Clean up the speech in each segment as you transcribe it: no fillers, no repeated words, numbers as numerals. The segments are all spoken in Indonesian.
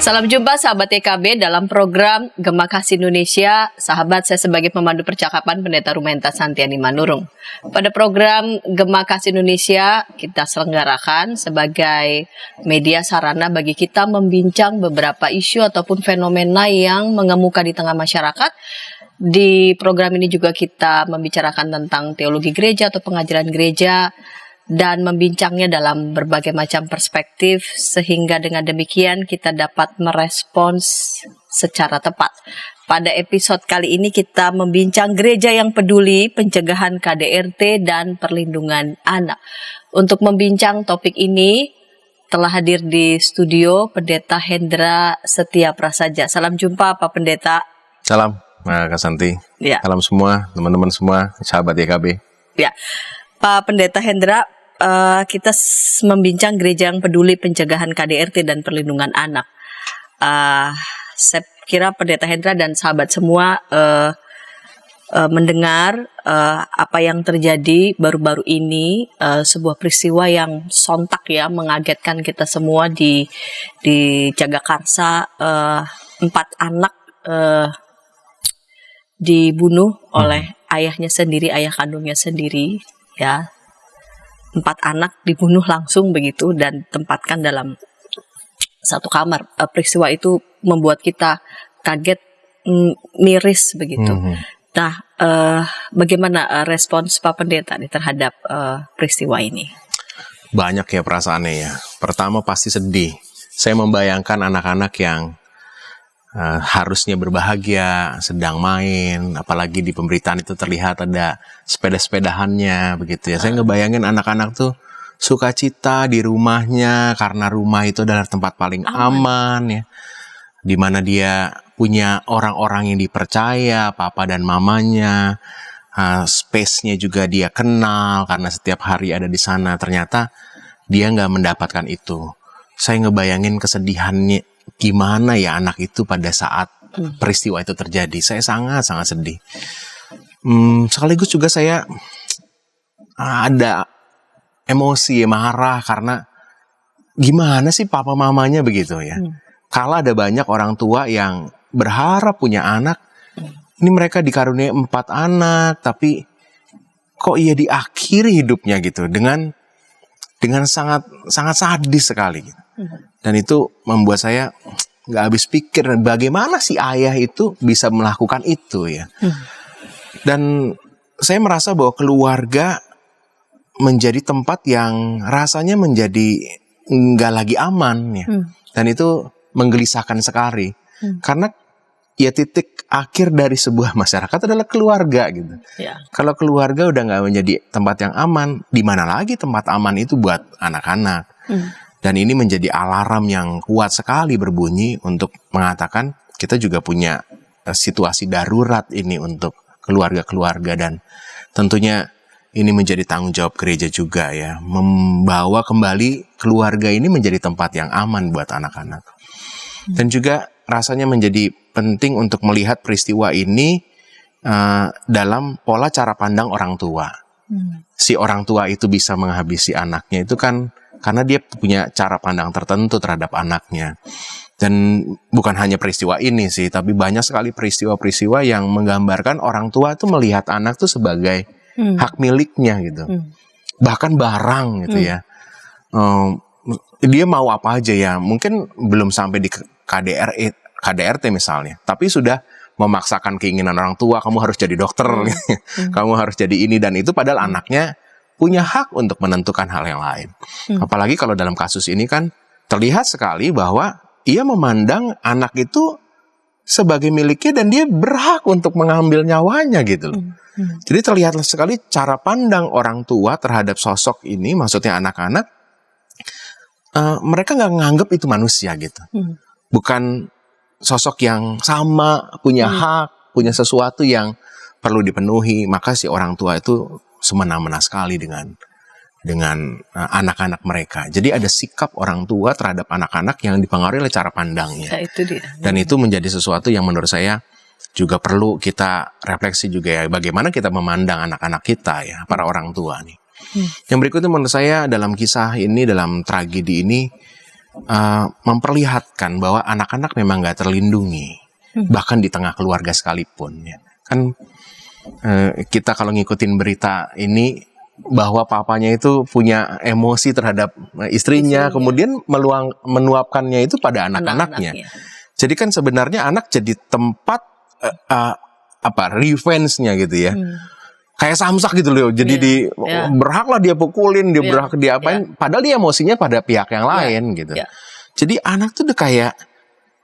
Salam jumpa sahabat YKB dalam program Gema Kasih Indonesia. Sahabat, saya sebagai pemandu percakapan Pendeta Rumenta Santiani Manurung. Pada program Gema Kasih Indonesia kita selenggarakan sebagai media sarana bagi kita membincang beberapa isu ataupun fenomena yang mengemuka di tengah masyarakat. Di program ini juga kita membicarakan tentang teologi gereja atau pengajaran gereja dan membincangnya dalam berbagai macam perspektif sehingga dengan demikian kita dapat merespons secara tepat. Pada episode kali ini kita membincang gereja yang peduli, pencegahan KDRT dan perlindungan anak. Untuk membincang topik ini telah hadir di studio Pendeta Hendra Setia Prasaja. Salam jumpa Pak Pendeta. Salam Kak Santi. Ya. Salam semua teman-teman semua sahabat YKB. Ya, Pak Pendeta Hendra, kita membincang gereja yang peduli, pencegahan KDRT dan perlindungan anak. Saya kira Pendeta Hendra dan sahabat semua mendengar apa yang terjadi baru-baru ini, sebuah peristiwa yang sontak ya mengagetkan kita semua di Jagakarsa. 4 anak dibunuh oleh ayahnya sendiri, ayah kandungnya sendiri ya. 4 anak dibunuh langsung begitu dan tempatkan dalam satu kamar. Peristiwa itu membuat kita kaget, miris begitu. Nah, bagaimana respons Pak Pendeta terhadap peristiwa ini? Banyak ya perasaannya ya. Pertama pasti sedih. Saya membayangkan anak-anak yang harusnya berbahagia, sedang main, apalagi di pemberitaan itu terlihat ada sepeda-sepedahannya begitu ya. Saya ngebayangin anak-anak tuh sukacita di rumahnya karena rumah itu adalah tempat paling aman ya, di mana dia punya orang-orang yang dipercaya, papa dan mamanya, space-nya juga dia kenal karena setiap hari ada di sana. Ternyata dia nggak mendapatkan itu. Saya ngebayangin kesedihannya. Gimana ya anak itu pada saat peristiwa itu terjadi. Saya sangat-sangat sedih. Sekaligus juga saya ada emosi, marah karena gimana sih papa mamanya begitu ya. Kala ada banyak orang tua yang berharap punya anak. Ini mereka dikaruniai 4 anak, tapi kok ia diakhiri hidupnya gitu dengan sangat sadis sekali gitu. Dan itu membuat saya nggak habis pikir bagaimana si ayah itu bisa melakukan itu ya. Dan saya merasa bahwa keluarga menjadi tempat yang rasanya menjadi nggak lagi aman ya. Dan itu menggelisahkan sekali. Karena ya titik akhir dari sebuah masyarakat adalah keluarga gitu. Ya. Kalau keluarga udah nggak menjadi tempat yang aman, di mana lagi tempat aman itu buat anak-anak. Dan ini menjadi alarm yang kuat sekali berbunyi untuk mengatakan kita juga punya situasi darurat ini untuk keluarga-keluarga. Dan tentunya ini menjadi tanggung jawab gereja juga ya, membawa kembali keluarga ini menjadi tempat yang aman buat anak-anak. Dan juga rasanya menjadi penting untuk melihat peristiwa ini dalam pola cara pandang orang tua. Si orang tua itu bisa menghabisi anaknya itu kan karena dia punya cara pandang tertentu terhadap anaknya. Dan bukan hanya peristiwa ini sih, tapi banyak sekali peristiwa-peristiwa yang menggambarkan orang tua itu melihat anak tuh sebagai hak miliknya gitu. Bahkan barang gitu ya. Dia mau apa aja ya, mungkin belum sampai di KDRT misalnya, tapi sudah memaksakan keinginan orang tua, kamu harus jadi dokter, kamu harus jadi ini dan itu, padahal anaknya punya hak untuk menentukan hal yang lain. Apalagi kalau dalam kasus ini kan terlihat sekali bahwa ia memandang anak itu sebagai miliknya dan dia berhak untuk mengambil nyawanya gitu loh. Jadi terlihat sekali cara pandang orang tua terhadap sosok ini, maksudnya anak-anak, mereka nggak menganggap itu manusia gitu. Bukan sosok yang sama, punya hak, punya sesuatu yang perlu dipenuhi. Maka si orang tua itu semena-mena sekali dengan anak-anak mereka. Jadi ada sikap orang tua terhadap anak-anak yang dipengaruhi oleh cara pandangnya. Ya, itu dia. Dan itu menjadi sesuatu yang menurut saya juga perlu kita refleksi juga ya. Bagaimana kita memandang anak-anak kita ya, para orang tua nih. Yang berikutnya menurut saya dalam kisah ini, dalam tragedi ini, memperlihatkan bahwa anak-anak memang nggak terlindungi, bahkan di tengah keluarga sekalipun. Ya. Kan kita kalau ngikutin berita ini bahwa papanya itu punya emosi terhadap istrinya, kemudian meluapkannya itu pada anak-anaknya. Jadi kan sebenarnya anak jadi tempat revenge-nya gitu ya. Kayak samsak gitu loh. Jadi berhaklah dia pukulin, dia berhak diapain, padahal dia emosinya pada pihak yang lain gitu. Jadi anak tuh udah kayak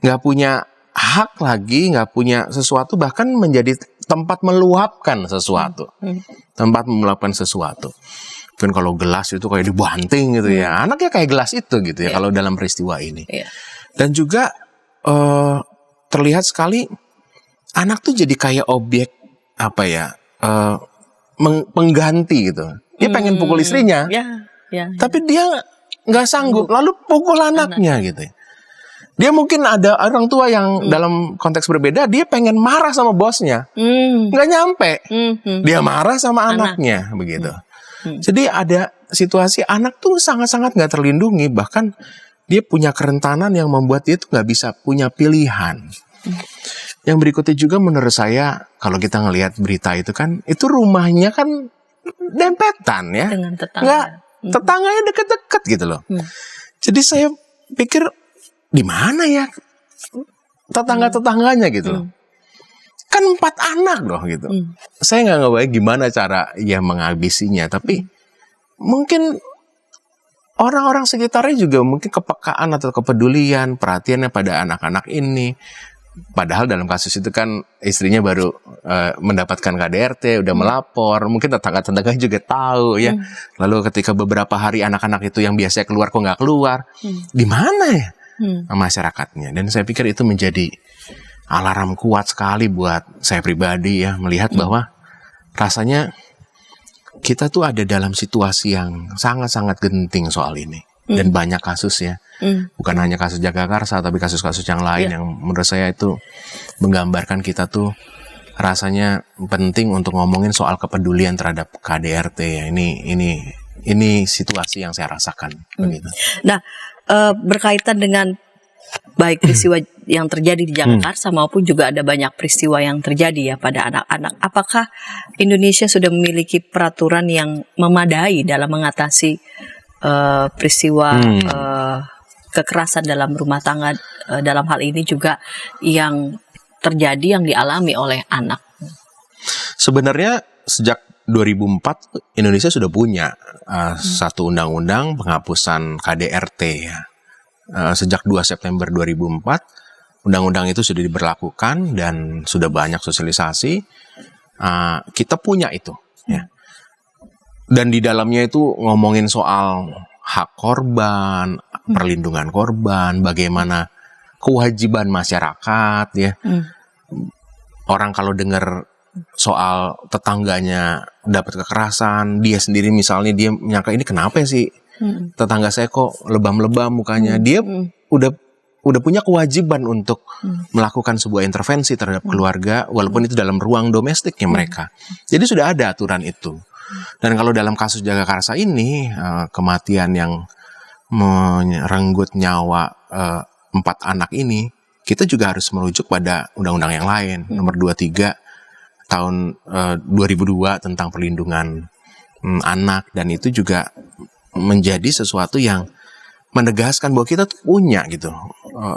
nggak punya hak lagi, nggak punya sesuatu, bahkan menjadi tempat meluapkan sesuatu. Tempat meluapkan sesuatu. Kan kalau gelas itu kayak dibanting gitu ya. Anaknya kayak gelas itu gitu ya kalau dalam peristiwa ini. Dan juga terlihat sekali anak tuh jadi kayak objek pengganti gitu. Dia pengen pukul istrinya. Tapi dia nggak sanggup, lalu pukul anaknya gitu. Dia mungkin ada orang tua yang dalam konteks berbeda, dia pengen marah sama bosnya, nggak nyampe, dia marah sama anaknya begitu. Jadi ada situasi anak tuh sangat-sangat nggak terlindungi, bahkan dia punya kerentanan yang membuat dia tuh nggak bisa punya pilihan. Yang berikutnya juga menurut saya, kalau kita ngelihat berita itu kan, itu rumahnya kan dempetan ya, dengan tetangga. Nggak, tetangganya deket-deket gitu loh. Jadi saya pikir di mana ya tetangga-tetangganya gitu loh. Kan 4 anak loh gitu. Saya nggak ngebayang gimana cara ya menghabisinya, tapi mungkin orang-orang sekitarnya juga mungkin kepekaan atau kepedulian, perhatiannya pada anak-anak ini. Padahal dalam kasus itu kan istrinya baru mendapatkan KDRT, udah melapor, mungkin tetangga-tetangga juga tahu ya. Lalu ketika beberapa hari anak-anak itu yang biasanya keluar kok nggak keluar, di mana ya masyarakatnya? Dan saya pikir itu menjadi alarm kuat sekali buat saya pribadi ya, melihat bahwa rasanya kita tuh ada dalam situasi yang sangat-sangat genting soal ini. Dan banyak kasusnya. Bukan hanya kasus Jagakarsa, tapi kasus-kasus yang lain yang menurut saya itu menggambarkan kita tuh rasanya penting untuk ngomongin soal kepedulian terhadap KDRT ya. Ini situasi yang saya rasakan begitu. Nah, berkaitan dengan baik peristiwa yang terjadi di Jagakarsa maupun juga ada banyak peristiwa yang terjadi ya pada anak-anak. Apakah Indonesia sudah memiliki peraturan yang memadai dalam mengatasi peristiwa kekerasan dalam rumah tangga, dalam hal ini juga yang terjadi yang dialami oleh anak? Sebenarnya sejak 2004 Indonesia sudah punya satu undang-undang penghapusan KDRT ya. Sejak 2 September 2004 undang-undang itu sudah diberlakukan dan sudah banyak sosialisasi. Kita punya itu ya. Dan di dalamnya itu ngomongin soal hak korban, perlindungan korban, bagaimana kewajiban masyarakat ya. Orang kalau dengar soal tetangganya dapat kekerasan, dia sendiri misalnya dia menyangka ini kenapa sih tetangga saya kok lebam-lebam mukanya. Dia udah punya kewajiban untuk melakukan sebuah intervensi terhadap keluarga walaupun itu dalam ruang domestiknya mereka. Jadi sudah ada aturan itu. Dan kalau dalam kasus Jagakarsa ini, kematian yang merenggut nyawa 4 anak ini, kita juga harus merujuk pada undang-undang yang lain, nomor 23 tahun 2002 tentang perlindungan anak, dan itu juga menjadi sesuatu yang menegaskan bahwa kita tuh punya gitu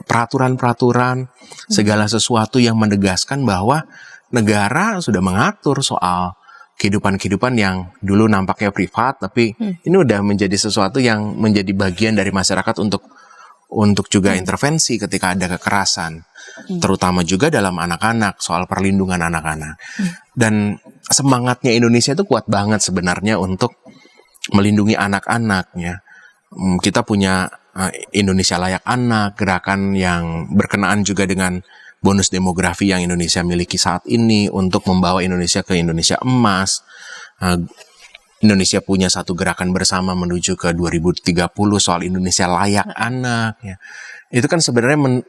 peraturan-peraturan, segala sesuatu yang menegaskan bahwa negara sudah mengatur soal kehidupan-kehidupan yang dulu nampaknya privat, tapi ini udah menjadi sesuatu yang menjadi bagian dari masyarakat untuk juga intervensi ketika ada kekerasan, terutama juga dalam anak-anak, soal perlindungan anak-anak. Dan semangatnya Indonesia itu kuat banget sebenarnya untuk melindungi anak-anaknya. Kita punya Indonesia Layak Anak, gerakan yang berkenaan juga dengan bonus demografi yang Indonesia miliki saat ini untuk membawa Indonesia ke Indonesia emas. Indonesia punya satu gerakan bersama menuju ke 2030 soal Indonesia Layak Anak. Ya. Itu kan sebenarnya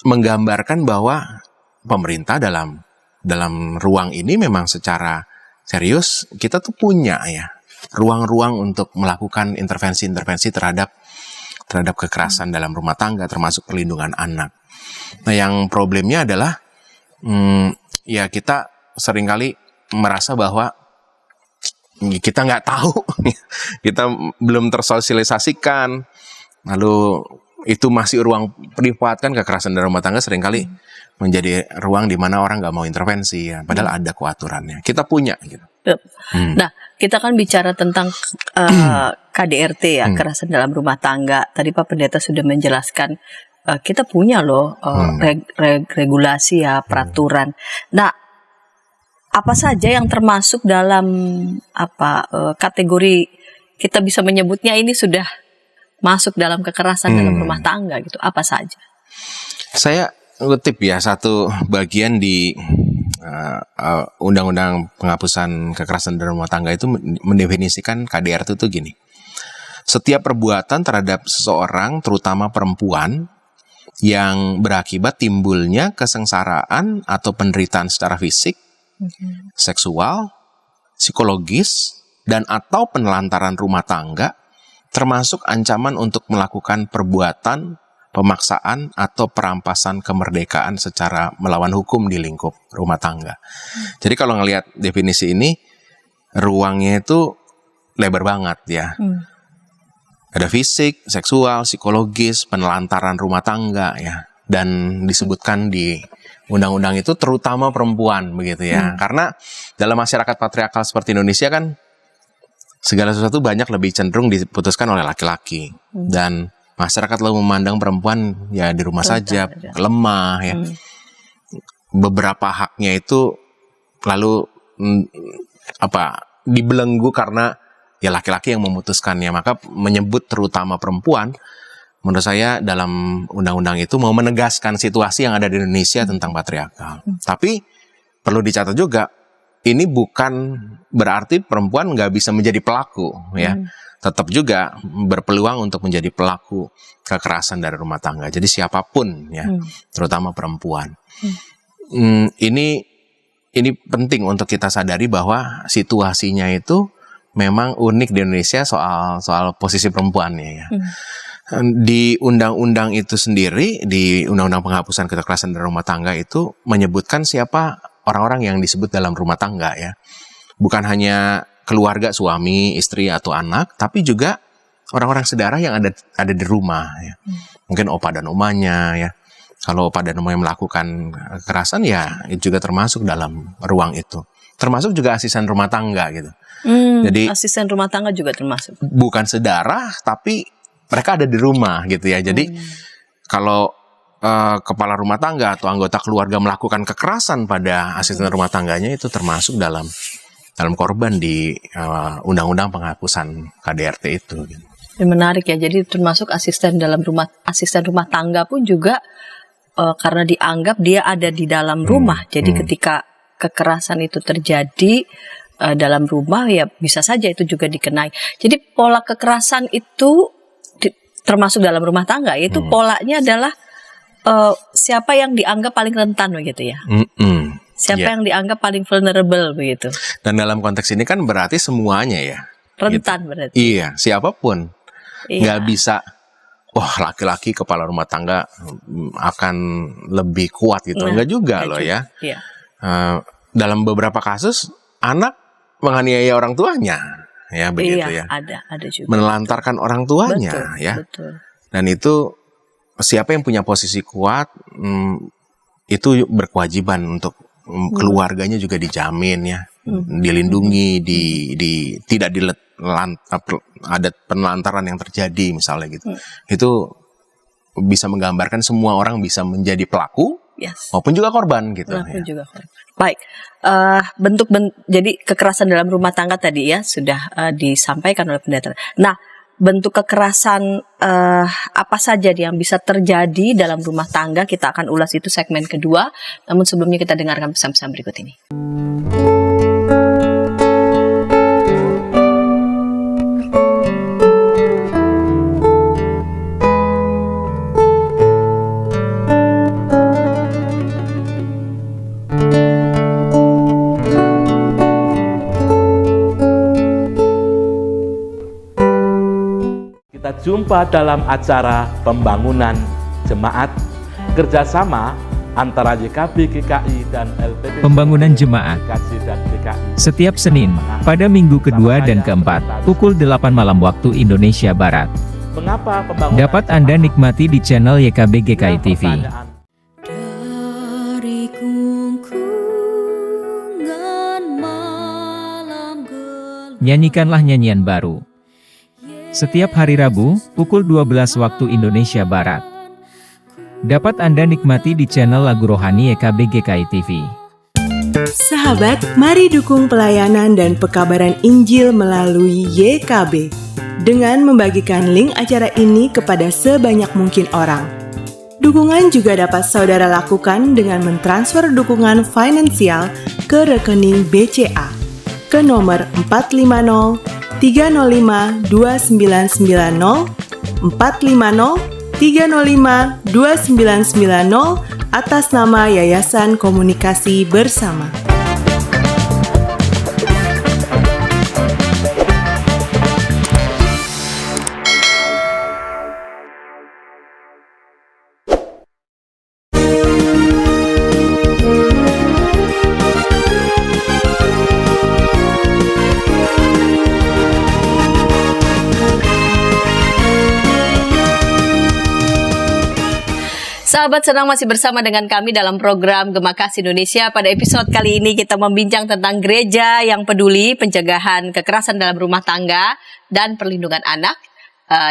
menggambarkan bahwa pemerintah dalam ruang ini memang secara serius kita tuh punya ya ruang-ruang untuk melakukan intervensi-intervensi terhadap terhadap kekerasan dalam rumah tangga, termasuk perlindungan anak. Nah, yang problemnya adalah ya kita seringkali merasa bahwa kita nggak tahu, kita belum tersosialisasikan, lalu itu masih ruang privat kan. Kekerasan dalam rumah tangga seringkali menjadi ruang di mana orang nggak mau intervensi ya, padahal ada aturannya. Kita punya gitu. Nah, kita kan bicara tentang KDRT ya, kekerasan dalam rumah tangga. Tadi Pak Pendeta sudah menjelaskan kita punya loh regulasi ya, peraturan. Nah, apa saja yang termasuk dalam kategori kita bisa menyebutnya ini sudah masuk dalam kekerasan dalam rumah tangga gitu? Apa saja? Saya ngutip ya satu bagian di Undang-Undang Penghapusan Kekerasan dalam Rumah Tangga itu mendefinisikan KDRT itu gini. Setiap perbuatan terhadap seseorang, terutama perempuan, yang berakibat timbulnya kesengsaraan atau penderitaan secara fisik, seksual, psikologis, dan atau penelantaran rumah tangga, termasuk ancaman untuk melakukan perbuatan pemaksaan atau perampasan kemerdekaan secara melawan hukum di lingkup rumah tangga. Jadi kalau ngelihat definisi ini, ruangnya itu lebar banget ya. Ada fisik, seksual, psikologis, penelantaran rumah tangga ya. Dan disebutkan di undang-undang itu terutama perempuan begitu ya. Karena dalam masyarakat patriarkal seperti Indonesia kan segala sesuatu banyak lebih cenderung diputuskan oleh laki-laki. Dan masyarakat lalu memandang perempuan ya di rumah saja, lemah ya. Beberapa haknya itu lalu dibelenggu karena ya laki-laki yang memutuskannya. Maka menyebut terutama perempuan, menurut saya dalam undang-undang itu mau menegaskan situasi yang ada di Indonesia tentang patriarkal. Tapi perlu dicatat juga, ini bukan berarti perempuan nggak bisa menjadi pelaku ya. Tetap juga berpeluang untuk menjadi pelaku kekerasan dari rumah tangga. Jadi siapapun ya, terutama perempuan. Ini penting untuk kita sadari bahwa situasinya itu memang unik di Indonesia soal posisi perempuannya ya. Di undang-undang itu sendiri, di Undang-Undang Penghapusan Kekerasan dari Rumah Tangga itu menyebutkan siapa orang-orang yang disebut dalam rumah tangga ya. Bukan hanya keluarga, suami, istri, atau anak, tapi juga orang-orang saudara yang ada di rumah ya. Mungkin opa dan omanya ya. Kalau opa dan omanya melakukan kekerasan ya itu juga termasuk dalam ruang itu. Termasuk juga asisten rumah tangga gitu. Jadi asisten rumah tangga juga termasuk. Bukan sedarah tapi mereka ada di rumah gitu ya. Jadi kalau kepala rumah tangga atau anggota keluarga melakukan kekerasan pada asisten rumah tangganya itu termasuk dalam korban di Undang-Undang Penghapusan KDRT itu. Gitu. Menarik ya. Jadi termasuk asisten rumah tangga pun juga karena dianggap dia ada di dalam rumah. Jadi ketika kekerasan itu terjadi dalam rumah ya bisa saja itu juga dikenai. Jadi pola kekerasan itu termasuk dalam rumah tangga. Itu polanya adalah siapa yang dianggap paling rentan begitu ya. Siapa yang dianggap paling vulnerable begitu. Dan dalam konteks ini kan berarti semuanya ya. Rentan gitu. berarti. Iya, siapapun. Nggak bisa, laki-laki kepala rumah tangga akan lebih kuat gitu. Enggak juga loh ya. Iya. Dalam beberapa kasus, anak menganiaya orang tuanya. Ya begitu ya. Ada juga. Menelantarkan orang tuanya ya. Betul. Dan itu siapa yang punya posisi kuat, itu berkewajiban untuk keluarganya juga dijamin ya, dilindungi, tidak ada penelantaran yang terjadi misalnya gitu. Itu bisa menggambarkan semua orang bisa menjadi pelaku maupun juga korban gitu. Juga korban. Baik, jadi kekerasan dalam rumah tangga tadi ya sudah disampaikan oleh pendeta. Nah, bentuk kekerasan apa saja yang bisa terjadi dalam rumah tangga kita akan ulas itu segmen kedua. Namun sebelumnya kita dengarkan pesan-pesan berikut ini. Jumpa dalam acara pembangunan jemaat kerjasama antara YKB GKI dan LPP Pembangunan jemaat dan GKI. setiap Senin pada minggu kedua dan keempat pukul 8 malam waktu Indonesia Barat. Mengapa pembangunan Dapat Anda jemaat? nikmati di channel YKB GKI TV. Pertanyaan. Dari kungkungan malam gelap, Nyanyikanlah nyanyian baru. Setiap hari Rabu, pukul 12 waktu Indonesia Barat. Dapat Anda nikmati di channel lagu rohani YKB GKI TV. Sahabat, mari dukung pelayanan dan pekabaran Injil melalui YKB dengan membagikan link acara ini kepada sebanyak mungkin orang. Dukungan juga dapat saudara lakukan dengan mentransfer dukungan finansial ke rekening BCA ke nomor 450 305 2990 450 305 2990 atas nama Yayasan Komunikasi Bersama. Sahabat senang masih bersama dengan kami dalam program Gema Kasih Indonesia. Pada episode kali ini kita membincang tentang gereja yang peduli, pencegahan kekerasan dalam rumah tangga, dan perlindungan anak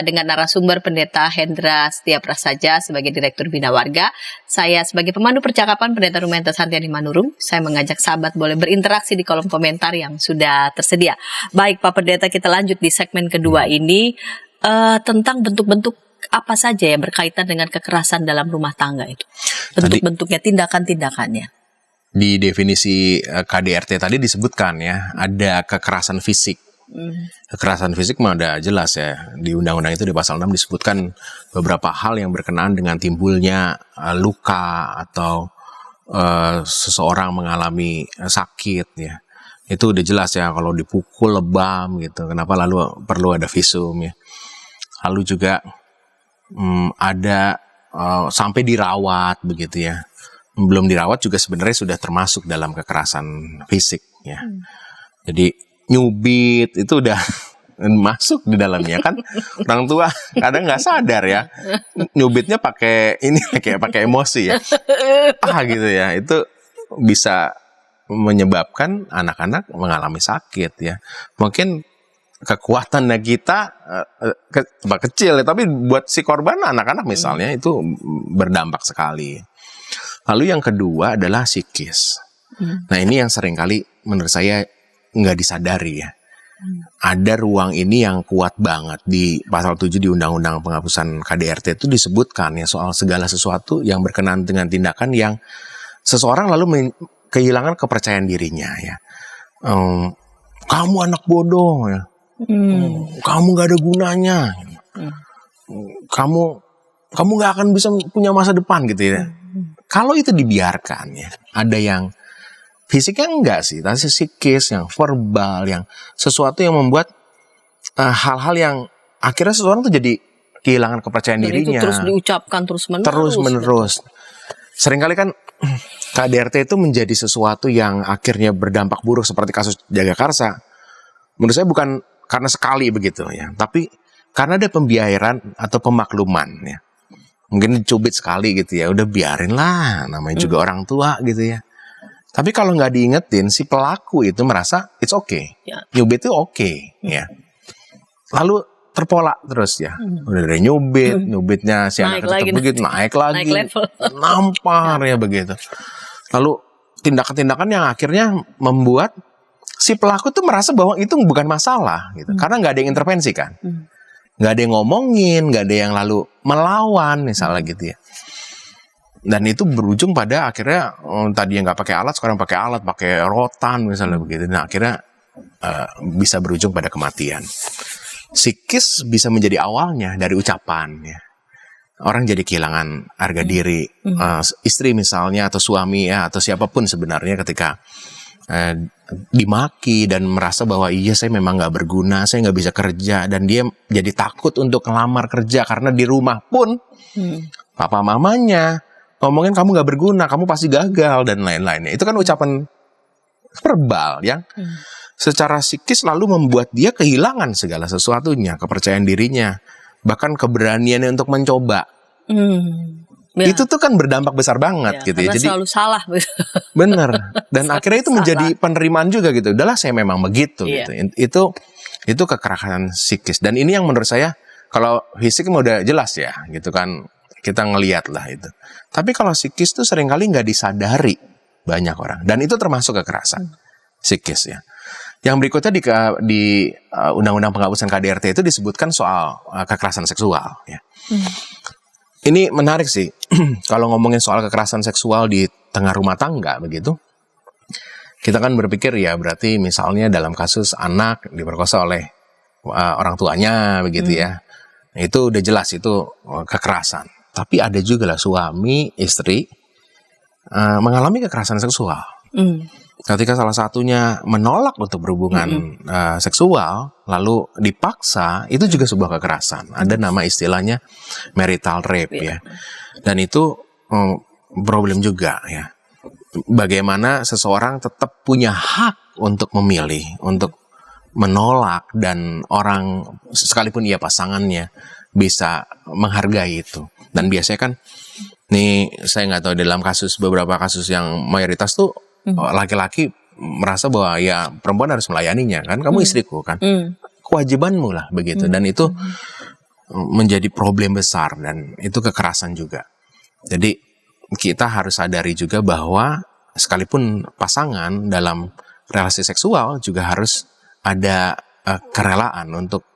dengan narasumber Pendeta Hendra Setia Prasaja sebagai Direktur Bina Warga. Saya sebagai pemandu percakapan Pendeta Rumenta Santiani Manurung. Saya mengajak sahabat boleh berinteraksi di kolom komentar yang sudah tersedia. Baik Pak Pendeta, kita lanjut di segmen kedua ini tentang bentuk-bentuk apa saja yang berkaitan dengan kekerasan dalam rumah tangga itu? Bentuk-bentuknya, tindakan-tindakannya. Di definisi KDRT tadi disebutkan ya, ada kekerasan fisik. Kekerasan fisik mah udah jelas ya. Di undang-undang itu di pasal 6 disebutkan beberapa hal yang berkenaan dengan timbulnya luka atau seseorang mengalami sakit ya. Itu udah jelas ya, kalau dipukul lebam gitu. Kenapa lalu perlu ada visum ya. Lalu juga ada sampai dirawat begitu ya. Belum dirawat juga sebenarnya sudah termasuk dalam kekerasan fisik ya. Jadi nyubit itu udah masuk di dalamnya kan. Orang tua kadang nggak sadar ya, nyubitnya pakai ini kayak pakai emosi ya, gitu ya. Itu bisa menyebabkan anak-anak mengalami sakit ya. Mungkin kekuatannya kita kecil ya, tapi buat si korban anak-anak misalnya itu berdampak sekali. Lalu yang kedua adalah psikis. Nah ini yang seringkali menurut saya nggak disadari ya. Ada ruang ini yang kuat banget di pasal 7 di Undang-Undang Penghapusan KDRT itu disebutkan ya, soal segala sesuatu yang berkenaan dengan tindakan yang seseorang lalu kehilangan kepercayaan dirinya ya. Kamu anak bodoh ya. Kamu gak ada gunanya, kamu gak akan bisa punya masa depan gitu ya. Kalau itu dibiarkan ya, ada yang fisiknya enggak sih, tapi psikis, yang verbal, yang sesuatu yang membuat hal-hal yang akhirnya seseorang tuh jadi kehilangan kepercayaan dirinya. Itu terus diucapkan terus menerus. Seringkali kan KDRT itu menjadi sesuatu yang akhirnya berdampak buruk seperti kasus Jagakarsa. Menurut saya bukan karena sekali begitu ya, tapi karena ada pembiaran atau pemakluman ya. Mungkin dicubit sekali gitu ya, udah biarin lah, namanya juga orang tua gitu ya. Tapi kalau nggak diingetin, si pelaku itu merasa it's okay, nyubit itu okay ya. Lalu terpola terus ya, udah dari nyubitnya si anak itu begitu naik lagi, nampar ya begitu. Lalu tindakan-tindakan yang akhirnya membuat si pelaku tuh merasa bahwa itu bukan masalah gitu. Karena nggak ada yang intervensi kan. Nggak ada yang ngomongin, nggak ada yang lalu melawan misalnya gitu ya. Dan itu berujung pada akhirnya tadi yang nggak pakai alat, sekarang pakai alat, pakai rotan misalnya begitu. Nah akhirnya bisa berujung pada kematian. Psikis bisa menjadi awalnya dari ucapan ya. Orang jadi kehilangan harga diri. Istri misalnya atau suami ya atau siapapun sebenarnya ketika dimaki dan merasa bahwa iya saya memang nggak berguna, saya nggak bisa kerja, dan dia jadi takut untuk ngelamar kerja karena di rumah pun papa mamanya ngomongin kamu nggak berguna, kamu pasti gagal dan lain-lainnya. Itu kan ucapan verbal yang secara psikis lalu membuat dia kehilangan segala sesuatunya, kepercayaan dirinya, bahkan keberaniannya untuk mencoba. Ya. Itu tuh kan berdampak besar banget gitu ya. Karena Jadi selalu salah. bener. Dan akhirnya itu menjadi penerimaan juga gitu. Udahlah saya memang begitu gitu. Itu kekerasan psikis. Dan ini yang menurut saya, kalau fisik udah jelas ya gitu kan, kita ngelihat lah itu. Tapi kalau psikis tuh seringkali nggak disadari banyak orang. Dan itu termasuk kekerasan psikis ya. Yang berikutnya di Undang-Undang Penghapusan KDRT itu disebutkan soal kekerasan seksual ya. Ini menarik sih, kalau ngomongin soal kekerasan seksual di tengah rumah tangga begitu, kita kan berpikir ya berarti misalnya dalam kasus anak diperkosa oleh orang tuanya begitu ya, itu udah jelas itu kekerasan. Tapi ada juga lah suami, istri mengalami kekerasan seksual. Ketika salah satunya menolak untuk berhubungan seksual, lalu dipaksa, itu juga sebuah kekerasan. Ada nama istilahnya marital rape ya. Dan itu problem juga ya. Bagaimana seseorang tetap punya hak untuk memilih, untuk menolak, dan orang sekalipun ia pasangannya bisa menghargai itu. Dan biasanya kan, nih saya nggak tahu dalam beberapa kasus yang mayoritas tuh laki-laki merasa bahwa ya perempuan harus melayaninya kan, kamu istriku kan, kewajibanmu lah begitu. Dan itu menjadi problem besar dan itu kekerasan juga. Jadi kita harus sadari juga bahwa sekalipun pasangan dalam relasi seksual juga harus ada kerelaan untuk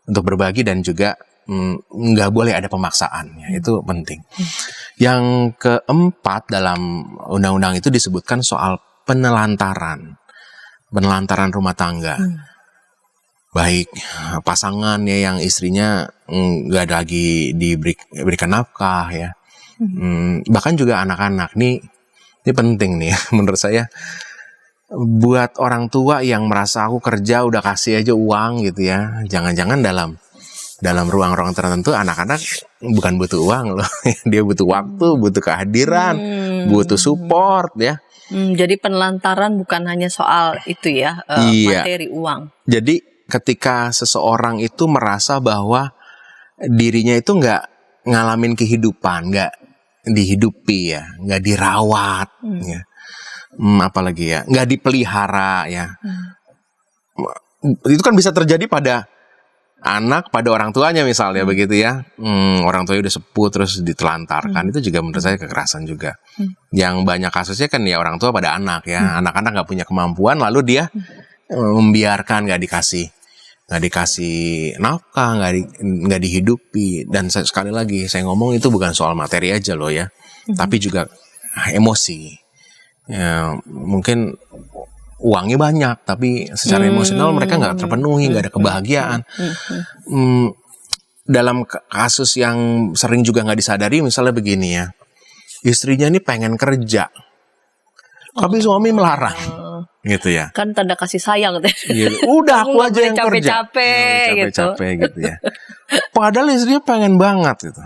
berbagi, dan juga nggak boleh ada pemaksaan ya, itu penting. Yang keempat, dalam undang-undang itu disebutkan soal penelantaran rumah tangga. Baik pasangannya yang istrinya nggak lagi diberikan nafkah ya, bahkan juga anak-anak. Ini penting nih menurut saya, buat orang tua yang merasa aku kerja udah kasih aja uang gitu ya, jangan-jangan dalam ruang-ruang tertentu anak-anak bukan butuh uang loh, dia butuh waktu, butuh kehadiran, butuh support ya. Jadi penelantaran bukan hanya soal itu ya, materi uang. Jadi ketika seseorang itu merasa bahwa dirinya itu nggak ngalamin kehidupan, nggak dihidupi ya, nggak dirawat ya, apalagi ya, nggak dipelihara ya, itu kan bisa terjadi pada anak, pada orang tuanya misalnya begitu ya. Orang tuanya udah sepuh terus ditelantarkan, itu juga menurut saya kekerasan juga. Yang banyak kasusnya kan ya orang tua pada anak ya, anak-anak nggak punya kemampuan lalu dia membiarkan, nggak dikasih nafkah, nggak dihidupi. Dan sekali lagi saya ngomong itu bukan soal materi aja loh ya, tapi juga emosi ya. Mungkin uangnya banyak, tapi secara emosional mereka nggak terpenuhi, nggak ada kebahagiaan. Dalam kasus yang sering juga nggak disadari, misalnya begini ya, istrinya ini pengen kerja, tapi suami melarang, gitu ya. Kan tanda kasih sayang. Gitu. Udah aku aja yang kerja, capek-capek gitu ya. Padahal istrinya pengen banget gitu.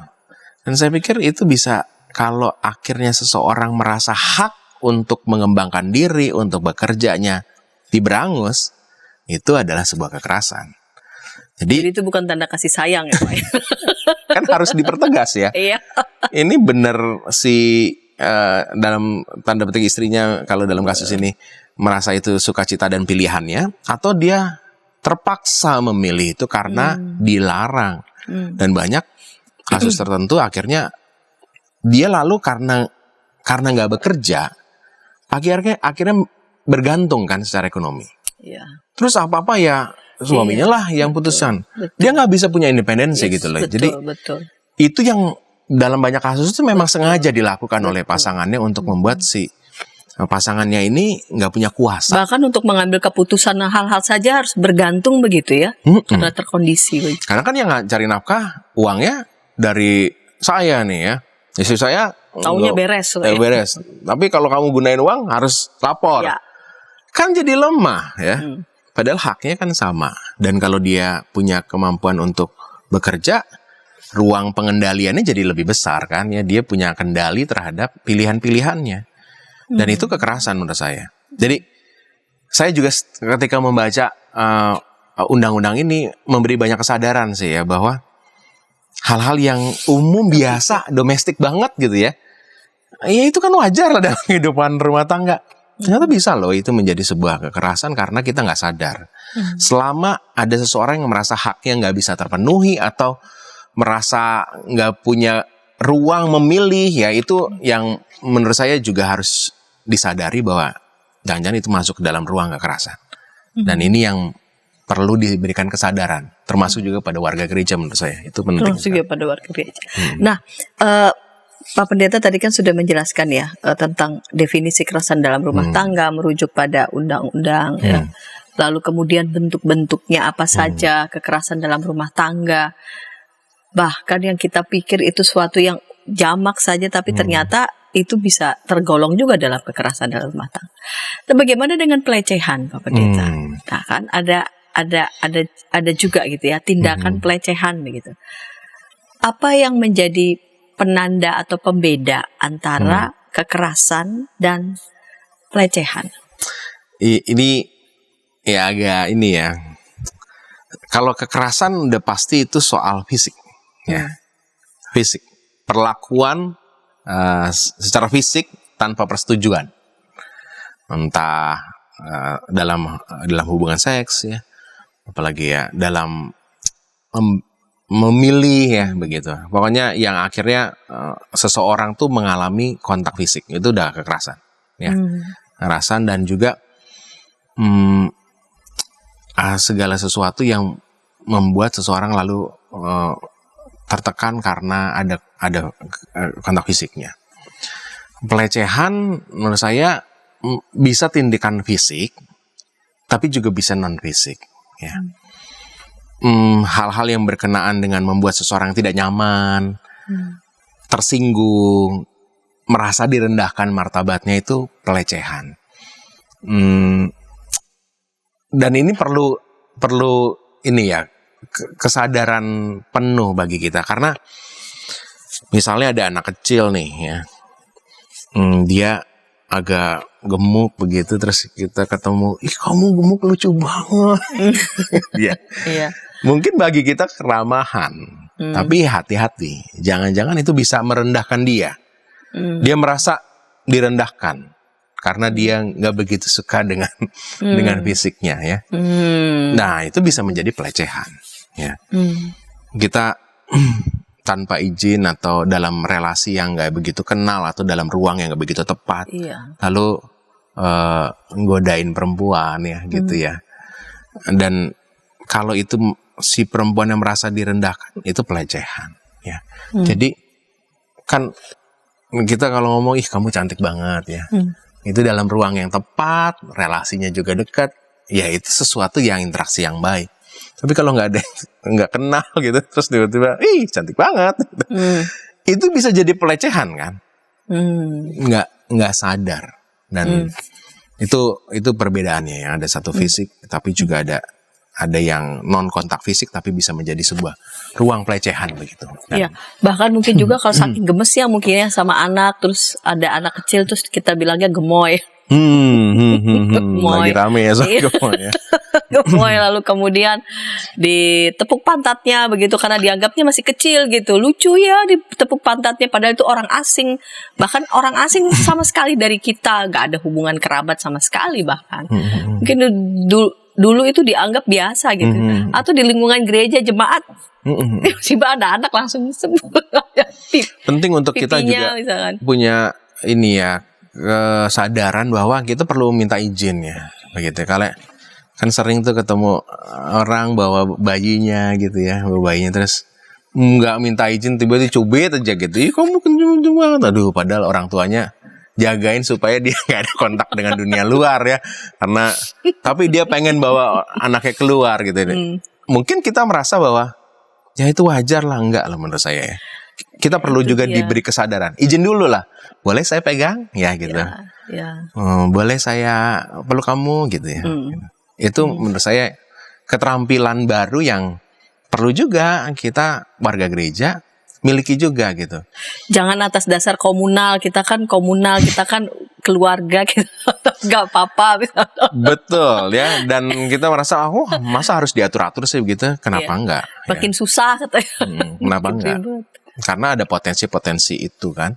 Dan saya pikir itu bisa, kalau akhirnya seseorang merasa hak untuk mengembangkan diri, untuk bekerjanya diberangus, itu adalah sebuah kekerasan. Jadi itu bukan tanda kasih sayang ya Pak. Kan harus dipertegas ya. Iya. Ini benar dalam tanda petik istrinya kalau dalam kasus ini merasa itu sukacita dan pilihannya, atau dia terpaksa memilih itu karena dilarang. Dan banyak kasus tertentu akhirnya dia lalu karena nggak bekerja, akhirnya bergantung kan secara ekonomi. Iya. Terus apa-apa ya suaminya lah yang putusan. Dia nggak bisa punya independensi gitu loh. Jadi itu yang dalam banyak kasus itu memang sengaja dilakukan oleh pasangannya untuk membuat si pasangannya ini nggak punya kuasa. Bahkan untuk mengambil keputusan hal-hal saja harus bergantung begitu ya, karena terkondisi. Karena kan yang cari nafkah uangnya dari saya nih ya. Istri saya taunya beres. Beres. Tapi kalau kamu gunain uang harus lapor. Ya. kan jadi lemah ya. Padahal haknya kan sama. Dan kalau dia punya kemampuan untuk bekerja, ruang pengendaliannya jadi lebih besar kan ya. Dia punya kendali terhadap pilihan-pilihannya. Dan itu kekerasan menurut saya. Jadi saya juga ketika membaca undang-undang ini memberi banyak kesadaran sih ya, bahwa hal-hal yang umum biasa, domestik banget gitu ya, ya itu kan wajar lah dalam kehidupan rumah tangga. Ternyata bisa loh itu menjadi sebuah kekerasan karena kita nggak sadar. Selama ada seseorang yang merasa haknya nggak bisa terpenuhi atau merasa nggak punya ruang memilih, ya itu yang menurut saya juga harus disadari bahwa jangan-jangan itu masuk ke dalam ruang kekerasan. Dan ini yang perlu diberikan kesadaran, termasuk juga pada warga gereja menurut saya. Itu penting. Termasuk juga pada warga gereja. Nah, Pak Pendeta tadi kan sudah menjelaskan ya tentang definisi kekerasan dalam rumah tangga, merujuk pada undang-undang ya. Lalu kemudian bentuk-bentuknya apa saja kekerasan dalam rumah tangga. Bahkan yang kita pikir itu suatu yang jamak saja, tapi ternyata itu bisa tergolong juga dalam kekerasan dalam rumah tangga. Dan bagaimana dengan pelecehan, Pak Pendeta? Nah, kan ada juga gitu ya tindakan pelecehan begitu. Apa yang menjadi penanda atau pembeda antara kekerasan dan pelecehan? Ini ya agak ini ya. Kalau kekerasan udah pasti itu soal fisik, ya, fisik, perlakuan secara fisik tanpa persetujuan, entah dalam hubungan seks ya, apalagi ya dalam memilih ya begitu. Pokoknya yang akhirnya seseorang tuh mengalami kontak fisik, itu udah kekerasan ya. Kekerasan dan juga segala sesuatu yang membuat seseorang lalu tertekan karena ada kontak fisiknya. Pelecehan menurut saya bisa tindakan fisik tapi juga bisa non fisik ya. Hal-hal yang berkenaan dengan membuat seseorang tidak nyaman, tersinggung, merasa direndahkan martabatnya, itu pelecehan. Dan ini perlu ini ya, kesadaran penuh bagi kita, karena misalnya ada anak kecil nih ya, dia agak gemuk begitu, terus kita ketemu, ih kamu gemuk lucu banget. Iya. Mungkin bagi kita keramahan, tapi hati-hati, jangan-jangan itu bisa merendahkan dia. Dia merasa direndahkan karena dia nggak begitu suka dengan fisiknya ya. Nah itu bisa menjadi pelecehan ya. Kita tanpa izin atau dalam relasi yang nggak begitu kenal atau dalam ruang yang nggak begitu tepat, lalu nggodain perempuan ya gitu ya. Dan kalau itu si perempuan yang merasa direndahkan, itu pelecehan ya. Jadi kan kita kalau ngomong, ih kamu cantik banget ya, itu dalam ruang yang tepat, relasinya juga dekat, ya itu sesuatu yang interaksi yang baik. Tapi kalau nggak kenal gitu, terus tiba-tiba, ih cantik banget, itu bisa jadi pelecehan kan, nggak sadar. Dan itu perbedaannya ya, ada satu fisik, tapi juga ada yang non kontak fisik tapi bisa menjadi sebuah ruang pelecehan begitu. Iya, bahkan mungkin juga kalau saking gemesnya mungkin ya sama anak, terus ada anak kecil terus kita bilangnya gemoy. Lagi rame ya soal gemoy ya. Gemoy, lalu kemudian ditepuk pantatnya begitu karena dianggapnya masih kecil gitu. Lucu ya ditepuk pantatnya, padahal itu orang asing. Bahkan orang asing sama sekali dari kita, nggak ada hubungan kerabat sama sekali bahkan. Mungkin dulu itu dianggap biasa gitu. Atau di lingkungan gereja jemaat, tiba ada anak langsung sembuh. Penting untuk kita juga misalkan punya ini ya, kesadaran bahwa kita perlu minta izin ya begitu. Kalau kan sering tuh ketemu orang bawa bayinya gitu ya, bawa bayinya terus nggak minta izin, tiba-tiba cubit aja gitu. Ih kamu kenceng banget. Aduh, padahal orang tuanya jagain supaya dia nggak ada kontak dengan dunia luar ya, karena tapi dia pengen bawa anaknya keluar gitu. Mungkin kita merasa bahwa ya itu wajar lah, enggak lah menurut saya ya. kita perlu Itu juga dia. diberi kesadaran. Izin dulu lah, boleh saya pegang ya gitu. Ya. Boleh saya peluk kamu gitu ya. Itu menurut saya keterampilan baru yang perlu juga kita warga gereja miliki juga gitu. Jangan atas dasar komunal, kita kan keluarga, kita nggak apa-apa. Betul ya, dan kita merasa masa harus diatur-atur sih begitu, kenapa Iya. enggak? Makin susah katanya. Kenapa Makin enggak? ribet. Karena ada potensi-potensi itu kan.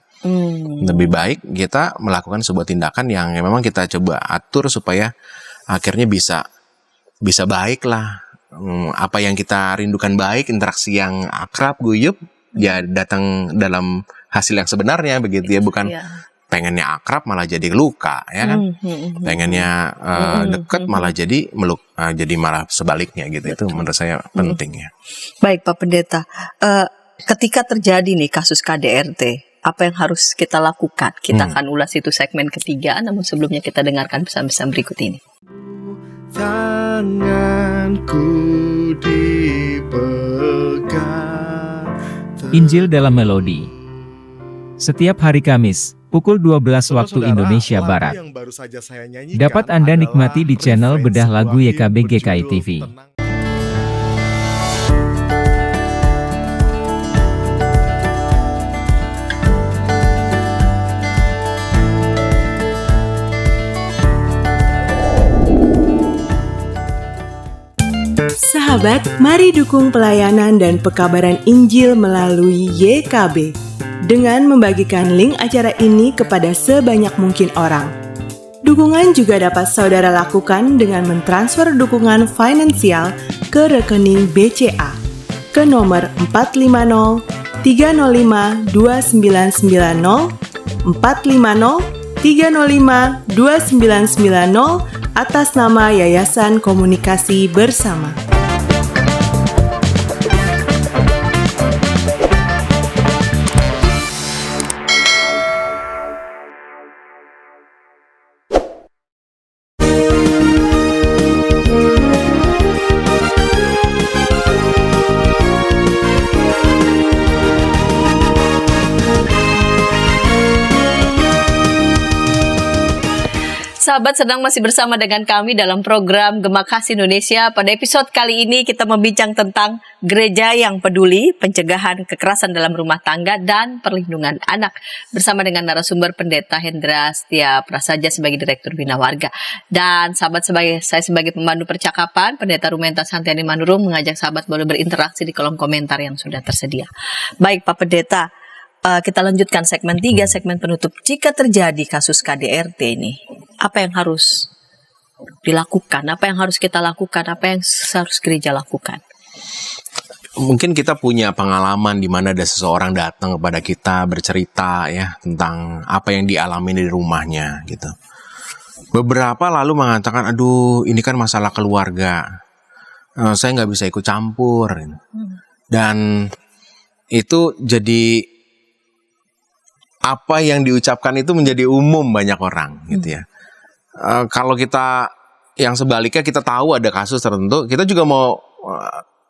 Lebih baik kita melakukan sebuah tindakan yang memang kita coba atur supaya akhirnya bisa baik lah. Apa yang kita rindukan baik, interaksi yang akrab, guyup, ya datang dalam hasil yang sebenarnya begitu ya, bukan pengennya akrab malah jadi luka ya kan. Pengennya deket malah jadi meluk, jadi malah sebaliknya gitu. Itu menurut saya penting ya. Baik Pak Pendeta, ketika terjadi nih kasus KDRT, apa yang harus kita lakukan? Kita akan ulas itu segmen ketiga, namun sebelumnya kita dengarkan pesan-pesan berikut ini. Tanganku dipegang. Injil dalam Melodi. Setiap hari Kamis, pukul 12 waktu Indonesia Barat. Dapat Anda nikmati di channel Bedah Lagu YKB GKI TV. Sahabat, mari dukung pelayanan dan pekabaran Injil melalui YKB dengan membagikan link acara ini kepada sebanyak mungkin orang. Dukungan juga dapat saudara lakukan dengan mentransfer dukungan finansial ke rekening BCA ke nomor 450 305 2990 450 305 2990 atas nama Yayasan Komunikasi Bersama. Sahabat sedang masih bersama dengan kami dalam program Gema Kasih Indonesia. Pada episode kali ini kita membincang tentang gereja yang peduli, pencegahan kekerasan dalam rumah tangga dan perlindungan anak. Bersama dengan narasumber Pendeta Hendra Setia Prasaja sebagai Direktur Bina Warga. Dan sahabat, saya sebagai pemandu percakapan, Pendeta Rumenta Santiani Manurung mengajak sahabat boleh berinteraksi di kolom komentar yang sudah tersedia. Baik Pak Pendeta, kita lanjutkan segmen 3, segmen penutup. Jika terjadi kasus KDRT ini, apa yang harus dilakukan? Apa yang harus kita lakukan? Apa yang harus gereja lakukan? Mungkin kita punya pengalaman di mana ada seseorang datang kepada kita bercerita ya tentang apa yang dialami di rumahnya gitu. Beberapa lalu mengatakan, aduh ini kan masalah keluarga, saya nggak bisa ikut campur. Dan itu jadi apa yang diucapkan itu menjadi umum banyak orang gitu ya. Kalau kita yang sebaliknya kita tahu ada kasus tertentu, kita juga mau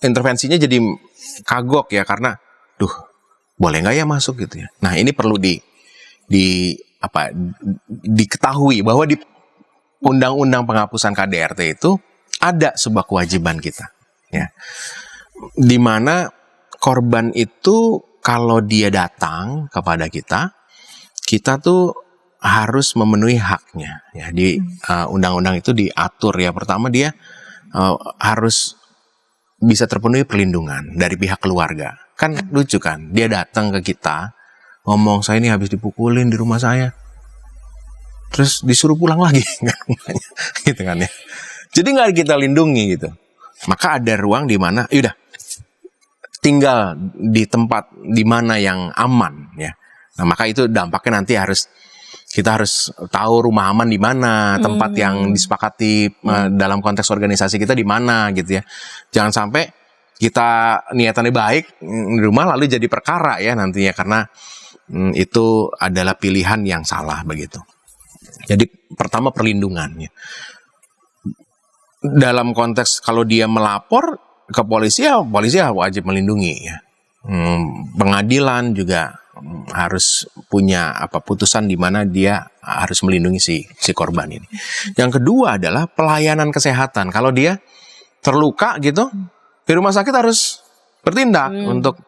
intervensinya jadi kagok ya karena, boleh nggak ya masuk gitu ya. Nah ini perlu diketahui bahwa di Undang-Undang Penghapusan KDRT itu ada sebuah kewajiban kita, ya, di mana korban itu kalau dia datang kepada kita tuh harus memenuhi haknya ya. Di undang-undang itu diatur ya, pertama dia harus bisa terpenuhi perlindungan dari pihak keluarga. Kan lucu kan, dia datang ke kita ngomong, saya ini habis dipukulin di rumah saya, terus disuruh pulang lagi gitu kan ya. Jadi nggak kita lindungi gitu. Maka ada ruang di mana yaudah tinggal di tempat di mana yang aman ya. Nah, maka itu dampaknya nanti kita harus tahu rumah aman di mana, tempat yang disepakati dalam konteks organisasi kita di mana gitu ya. Jangan sampai kita niatannya baik di rumah lalu jadi perkara ya nantinya, karena itu adalah pilihan yang salah begitu. Jadi pertama perlindungan ya. Dalam konteks kalau dia melapor ke polisi ya wajib melindungi ya. pengadilan juga harus punya putusan di mana dia harus melindungi si korban ini. Yang kedua adalah pelayanan kesehatan. Kalau dia terluka gitu, di rumah sakit harus bertindak untuk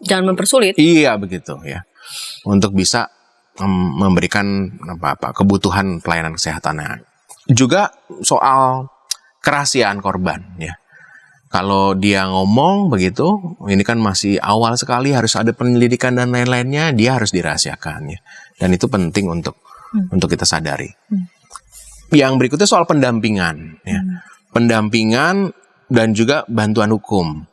Jangan mempersulit. iya begitu ya, untuk bisa memberikan kebutuhan pelayanan kesehatannya. Juga soal kerahasiaan korban ya. Kalau dia ngomong begitu, ini kan masih awal sekali, harus ada penyelidikan dan lain-lainnya, dia harus dirahasiakan ya. Dan itu penting untuk kita sadari. Yang berikutnya soal pendampingan ya. Pendampingan dan juga bantuan hukum.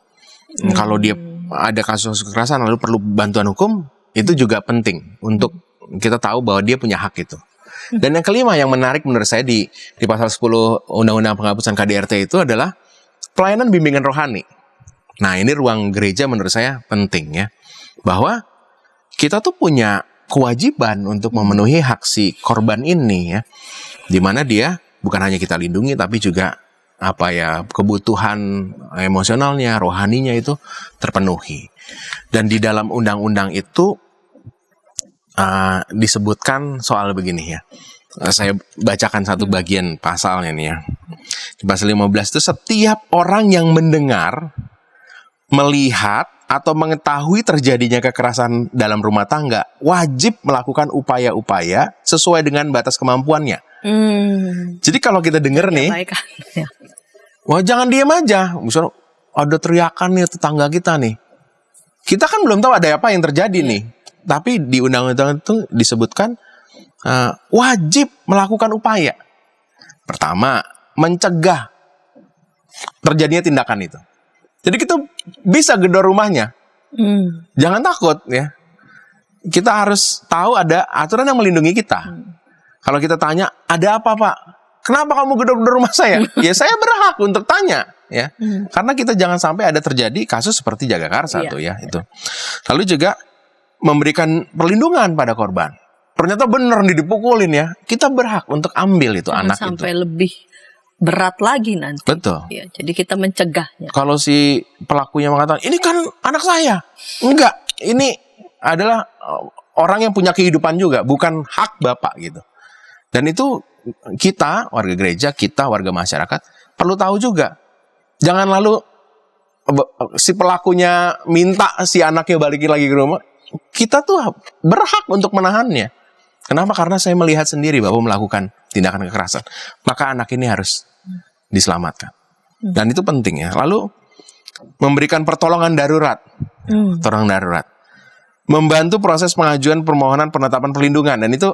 Kalau dia ada kasus kekerasan lalu perlu bantuan hukum, itu juga penting untuk kita tahu bahwa dia punya hak itu. Dan yang kelima yang menarik menurut saya di pasal 10 Undang-Undang Penghapusan KDRT itu adalah pelayanan bimbingan rohani. Nah, ini ruang gereja menurut saya penting ya. Bahwa kita tuh punya kewajiban untuk memenuhi hak si korban ini ya. Di mana dia bukan hanya kita lindungi tapi juga kebutuhan emosionalnya, rohaninya itu terpenuhi. Dan di dalam undang-undang itu disebutkan soal begini ya. Saya bacakan satu bagian pasalnya nih ya. Di pasal 15 itu setiap orang yang mendengar, melihat, atau mengetahui terjadinya kekerasan dalam rumah tangga wajib melakukan upaya-upaya sesuai dengan batas kemampuannya. Jadi kalau kita dengar nih, wah jangan diam aja. Misalnya ada teriakan nih tetangga kita nih. Kita kan belum tahu ada apa yang terjadi nih. Tapi di undang-undang itu disebutkan wajib melakukan upaya. Pertama, mencegah terjadinya tindakan itu. Jadi kita bisa gedor rumahnya. Jangan takut ya. Kita harus tahu ada aturan yang melindungi kita. Kalau kita tanya, ada apa Pak? Kenapa kamu gedor-gedor rumah saya? Ya saya berhak untuk tanya ya. Karena kita jangan sampai ada terjadi kasus seperti Jagakarsa tuh ya itu. Lalu juga memberikan perlindungan pada korban. Ternyata benar dipukulin ya. Kita berhak untuk ambil itu anak itu. Sampai lebih berat lagi nanti. Betul. Ya, jadi kita mencegahnya. Kalau si pelakunya mengatakan, ini kan anak saya. Enggak, ini adalah orang yang punya kehidupan juga, bukan hak Bapak gitu. Dan itu kita, warga gereja, kita, warga masyarakat, perlu tahu juga. Jangan lalu si pelakunya minta si anaknya balikin lagi ke rumah. Kita tuh berhak untuk menahannya. Kenapa? Karena saya melihat sendiri bahwa melakukan tindakan kekerasan. Maka anak ini harus diselamatkan. Dan itu penting ya. Lalu memberikan pertolongan darurat. Pertolongan darurat. Membantu proses pengajuan permohonan penetapan perlindungan. Dan itu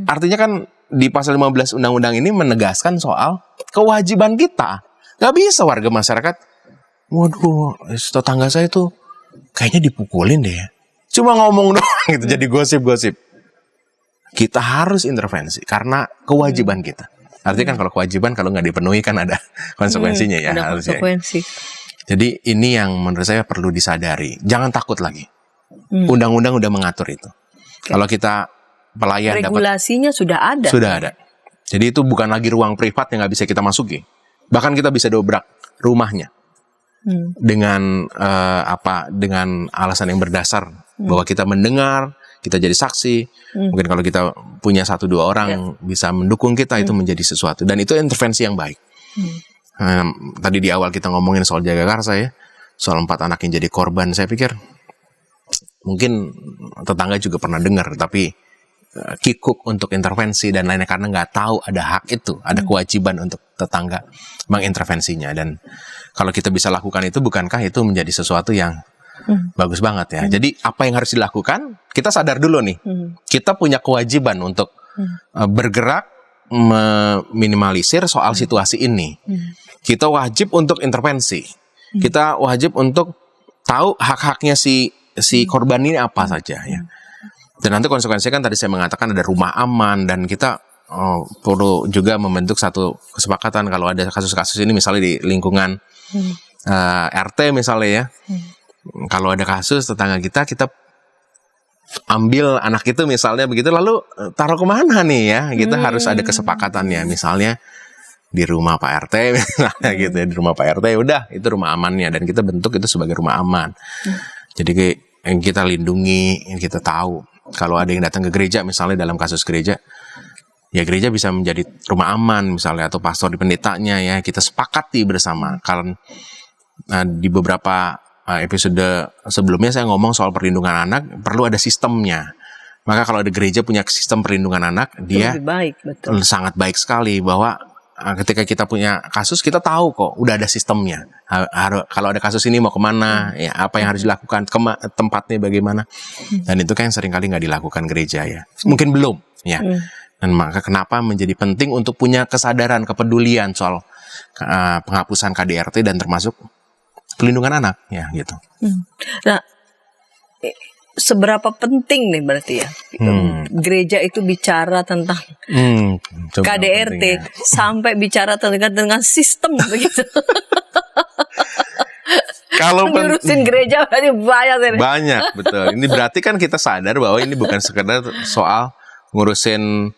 artinya kan di pasal 15 undang-undang ini menegaskan soal kewajiban kita. Gak bisa warga masyarakat, waduh, tetangga saya tuh kayaknya dipukulin deh ya. Cuma ngomong doang gitu, jadi gosip-gosip. Kita harus intervensi karena kewajiban kita. Artinya kan kalau kewajiban kalau nggak dipenuhi kan ada konsekuensinya ya. Ada konsekuensi. Jadi ini yang menurut saya perlu disadari. Jangan takut lagi. Undang-undang udah mengatur itu. Kalau kita pelayan regulasinya sudah ada. Sudah ada. Jadi itu bukan lagi ruang privat yang nggak bisa kita masuki. Bahkan kita bisa dobrak rumahnya dengan dengan alasan yang berdasar bahwa kita mendengar, kita jadi saksi. Mungkin kalau kita punya 1-2 orang yang bisa mendukung kita itu menjadi sesuatu. Dan itu intervensi yang baik. Tadi di awal kita ngomongin soal Jagakarsa ya, soal 4 anak yang jadi korban. Saya pikir mungkin tetangga juga pernah dengar, tapi kikuk untuk intervensi dan lainnya karena nggak tahu ada hak itu, ada kewajiban untuk tetangga mengintervensinya. Dan kalau kita bisa lakukan itu, bukankah itu menjadi sesuatu yang bagus banget ya. Jadi apa yang harus dilakukan? Kita sadar dulu nih, kita punya kewajiban untuk bergerak meminimalisir soal situasi ini. Kita wajib untuk intervensi. Kita wajib untuk tahu hak-haknya si korban ini apa saja ya. Dan nanti konsekuensinya kan tadi saya mengatakan ada rumah aman, dan kita perlu juga membentuk satu kesepakatan kalau ada kasus-kasus ini misalnya di lingkungan RT misalnya ya. Kalau ada kasus tetangga kita ambil anak itu misalnya begitu, lalu taruh kemana nih ya? Kita harus ada kesepakatannya. Misalnya di rumah Pak RT misalnya gitu ya, di rumah Pak RT udah itu rumah amannya, dan kita bentuk itu sebagai rumah aman. Jadi yang kita lindungi, yang kita tahu. Kalau ada yang datang ke gereja, misalnya dalam kasus gereja, ya gereja bisa menjadi rumah aman misalnya, atau pastor di pendetanya ya, kita sepakati bersama. Kalau di beberapa episode sebelumnya saya ngomong soal perlindungan anak, perlu ada sistemnya. Maka kalau ada gereja punya sistem perlindungan anak, dia Lebih baik, betul. sangat baik sekali bahwa ketika kita punya kasus, kita tahu kok udah ada sistemnya. Kalau ada kasus ini mau kemana, ya apa yang harus dilakukan, tempatnya bagaimana, dan itu kan seringkali nggak dilakukan gereja ya. Mungkin belum, ya. Dan maka kenapa menjadi penting untuk punya kesadaran, kepedulian soal penghapusan KDRT dan termasuk pelindungan anak, ya gitu. Nah, seberapa penting nih berarti ya gereja itu bicara tentang Coba KDRT pentingnya. sampai bicara dengan sistem begitu. Kalau Ngurusin gereja berarti banyak ini. banyak, betul. Ini berarti kan kita sadar bahwa ini bukan sekedar soal ngurusin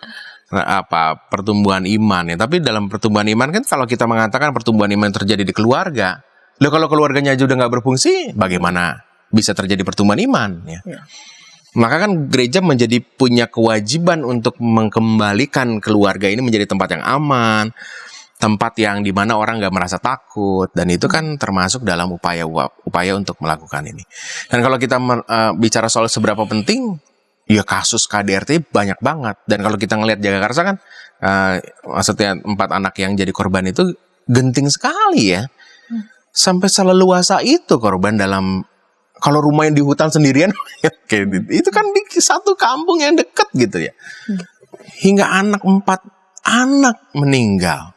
pertumbuhan iman ya, tapi dalam pertumbuhan iman kan kalau kita mengatakan pertumbuhan iman terjadi di keluarga, loh kalau keluarganya aja udah nggak berfungsi, bagaimana bisa terjadi pertumbuhan iman ya? Maka kan gereja menjadi punya kewajiban untuk mengembalikan keluarga ini menjadi tempat yang aman, tempat yang dimana orang nggak merasa takut, dan itu kan termasuk dalam upaya untuk melakukan ini. Dan kalau kita bicara soal seberapa penting, ya kasus KDRT banyak banget. Dan kalau kita ngelihat Jagakarsa kan, maksudnya 4 anak yang jadi korban itu genting sekali ya, sampai seleluasa itu korban dalam. Kalau rumah yang di hutan sendirian, itu kan di satu kampung yang dekat gitu ya. Hingga 4 anak meninggal.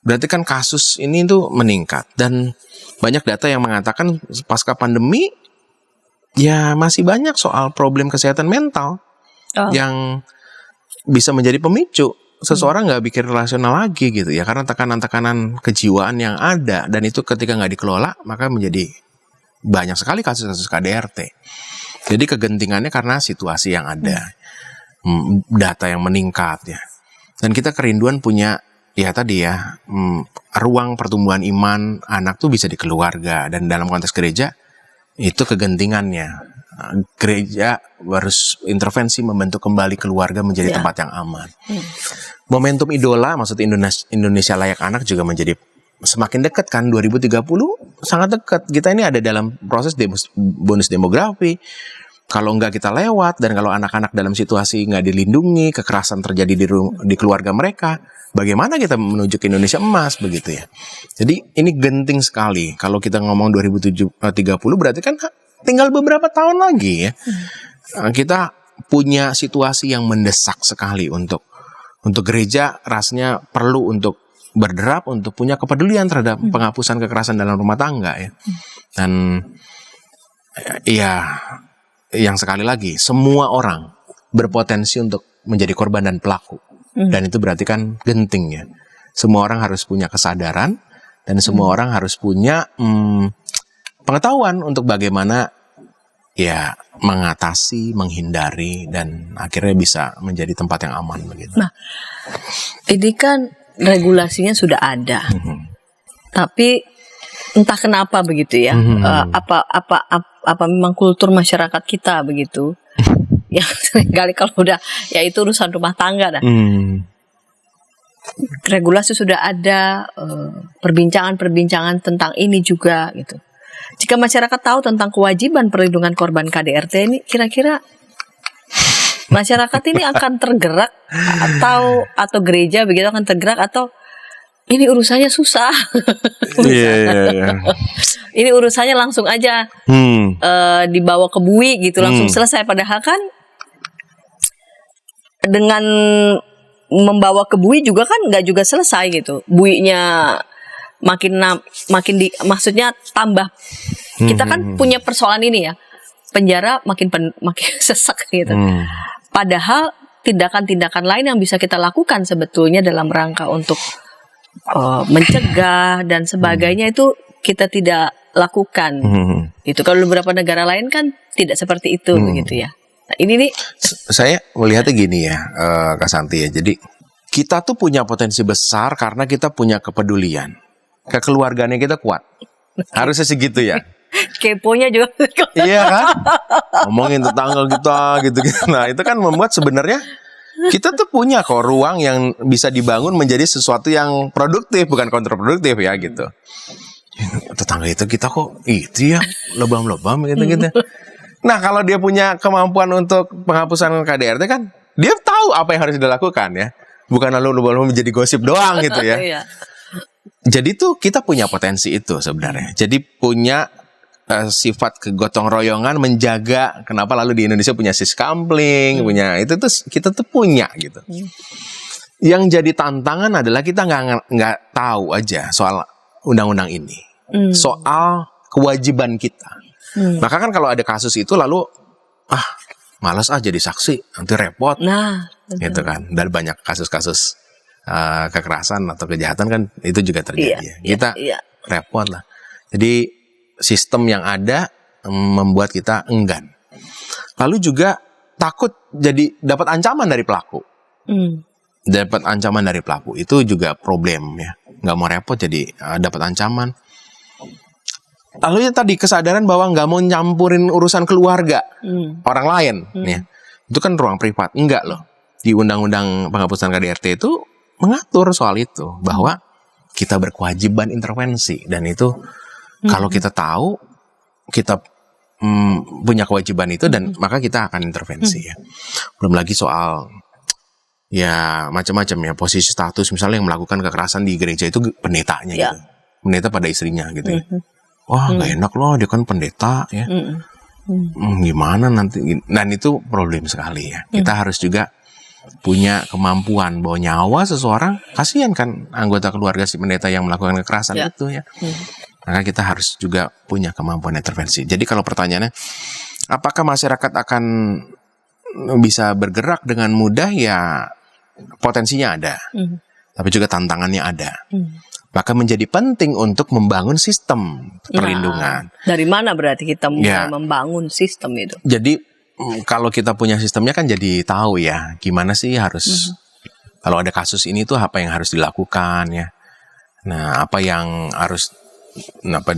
Berarti kan kasus ini tuh meningkat. Dan banyak data yang mengatakan pasca pandemi, ya masih banyak soal problem kesehatan mental yang bisa menjadi pemicu seseorang nggak pikir rasional lagi gitu ya. Karena tekanan-tekanan kejiwaan yang ada. Dan itu ketika nggak dikelola, maka menjadi banyak sekali kasus-kasus KDRT. Jadi kegentingannya karena situasi yang ada, data yang meningkat ya. Dan kita kerinduan punya ya tadi ya, ruang pertumbuhan iman anak tuh bisa di keluarga, dan dalam konteks gereja itu kegentingannya. Gereja harus intervensi membentuk kembali keluarga menjadi tempat yang aman. Momentum idola, maksud Indonesia Layak Anak juga menjadi semakin dekat kan, 2030 sangat dekat. Kita ini ada dalam proses bonus demografi. Kalau enggak kita lewat, dan kalau anak-anak dalam situasi nggak dilindungi, kekerasan terjadi di keluarga mereka, bagaimana kita menuju ke Indonesia emas begitu ya. Jadi ini genting sekali. Kalau kita ngomong 2030 berarti kan tinggal beberapa tahun lagi ya. Kita punya situasi yang mendesak sekali untuk gereja, rasanya perlu untuk berderap untuk punya kepedulian terhadap penghapusan kekerasan dalam rumah tangga ya. Dan ya, yang sekali lagi, semua orang berpotensi untuk menjadi korban dan pelaku. Dan itu berarti kan genting ya. Semua orang harus punya kesadaran, dan semua orang harus punya pengetahuan untuk bagaimana ya mengatasi, menghindari, dan akhirnya bisa menjadi tempat yang aman begitu. Nah, ini kan regulasinya sudah ada, tapi entah kenapa begitu ya, apa memang kultur masyarakat kita begitu, yang seringkali kalau udah ya itu urusan rumah tangga dah. Regulasi sudah ada, perbincangan tentang ini juga gitu. Jika masyarakat tahu tentang kewajiban perlindungan korban KDRT ini, kira-kira masyarakat ini akan tergerak atau gereja begitu akan tergerak, atau ini urusannya susah. Ini urusannya langsung aja dibawa ke bui gitu, langsung selesai. Padahal kan dengan membawa ke bui juga kan nggak juga selesai gitu. Buinya maksudnya tambah. Kita kan punya persoalan ini ya. Penjara makin sesak gitu. Padahal tindakan-tindakan lain yang bisa kita lakukan sebetulnya dalam rangka untuk mencegah dan sebagainya itu kita tidak lakukan. Itu kalau beberapa negara lain kan tidak seperti itu begitu ya. Nah, ini nih saya melihatnya gini ya, Kak Santi ya. Jadi kita tuh punya potensi besar karena kita punya kepedulian. Kekeluargaannya kita kuat. Harusnya segitu ya. keponya juga. Iya kan? Ngomongin tetangga kita gitu-gitu. Nah, itu kan membuat sebenarnya kita tuh punya kok ruang yang bisa dibangun menjadi sesuatu yang produktif, bukan kontraproduktif ya gitu. Tetangga itu kita kok itu ya lebam-lebam gitu-gitu. Nah, kalau dia punya kemampuan untuk penghapusan KDRT kan, dia tahu apa yang harus dilakukan ya. Bukan lalu lebam-lebam menjadi gosip doang gitu ya. Iya. Jadi tuh kita punya potensi itu sebenarnya. Jadi punya sifat kegotong royongan menjaga. Kenapa lalu di Indonesia punya siskampling, punya itu tuh kita tuh punya gitu. Yang jadi tantangan adalah kita nggak tahu aja soal undang-undang ini, soal kewajiban kita. Maka kan kalau ada kasus itu lalu malas jadi saksi, nanti repot, gitu kan. Dan banyak kasus-kasus kekerasan atau kejahatan kan itu juga terjadi. Kita repot lah. Jadi sistem yang ada membuat kita enggan. Lalu juga takut jadi dapat ancaman dari pelaku. Dapat ancaman dari pelaku itu juga problem ya. Nggak mau repot jadi dapat ancaman. Lalu yang tadi kesadaran bahwa nggak mau nyampurin urusan keluarga orang lain. Ya. Itu kan ruang privat. Enggak loh. Di Undang-Undang Penghapusan KDRT itu mengatur soal itu. Bahwa kita berkewajiban intervensi. Dan itu kalau kita tahu, kita punya kewajiban itu dan maka kita akan intervensi ya. Belum lagi soal ya macam-macam ya, posisi status misalnya yang melakukan kekerasan di gereja itu pendetanya gitu. Pendeta pada istrinya gitu ya. Wah, nggak enak loh, dia kan pendeta ya. Gimana nanti? Dan itu problem sekali ya. Kita harus juga punya kemampuan bahwa nyawa seseorang, kasihan kan anggota keluarga si pendeta yang melakukan kekerasan itu ya. Maka kita harus juga punya kemampuan intervensi. Jadi kalau pertanyaannya, apakah masyarakat akan bisa bergerak dengan mudah? Ya potensinya ada, tapi juga tantangannya ada. Maka menjadi penting untuk membangun sistem perlindungan. Dari mana berarti kita mulai membangun sistem itu? Jadi kalau kita punya sistemnya kan jadi tahu ya gimana sih harus kalau ada kasus ini tuh apa yang harus dilakukan ya. Nah apa yang harus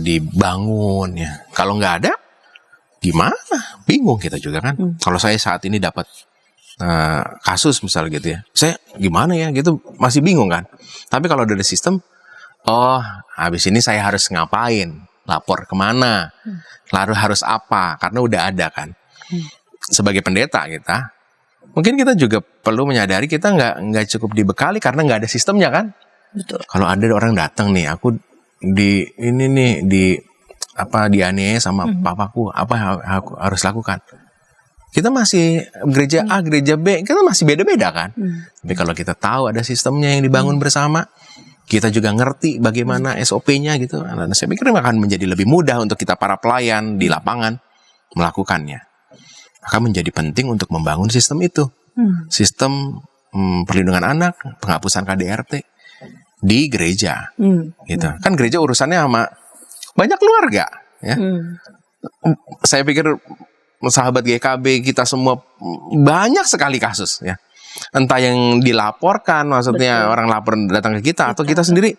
dibangun ya. Kalau nggak ada gimana? Bingung kita juga kan. Kalau saya saat ini dapat kasus misal gitu ya, saya gimana ya gitu masih bingung kan. Tapi kalau ada sistem, habis ini saya harus ngapain, lapor kemana, lalu harus apa, karena udah ada kan. Sebagai pendeta kita, mungkin kita juga perlu menyadari kita nggak cukup dibekali karena nggak ada sistemnya kan. Betul. Kalau ada orang datang nih, aku dianiaya sama papaku, apa yang aku harus lakukan? Kita masih gereja A, gereja B, kita masih beda-beda kan. Tapi kalau kita tahu ada sistemnya yang dibangun bersama, kita juga ngerti bagaimana SOP-nya gitu. Nah, saya pikir akan menjadi lebih mudah untuk kita para pelayan di lapangan melakukannya. Maka menjadi penting untuk membangun sistem itu. Sistem perlindungan anak, penghapusan KDRT di gereja. Gitu. Kan gereja urusannya sama banyak keluarga ya. Saya pikir sahabat GKB kita semua banyak sekali kasus ya. Entah yang dilaporkan, maksudnya orang lapor datang ke kita, atau kita sendiri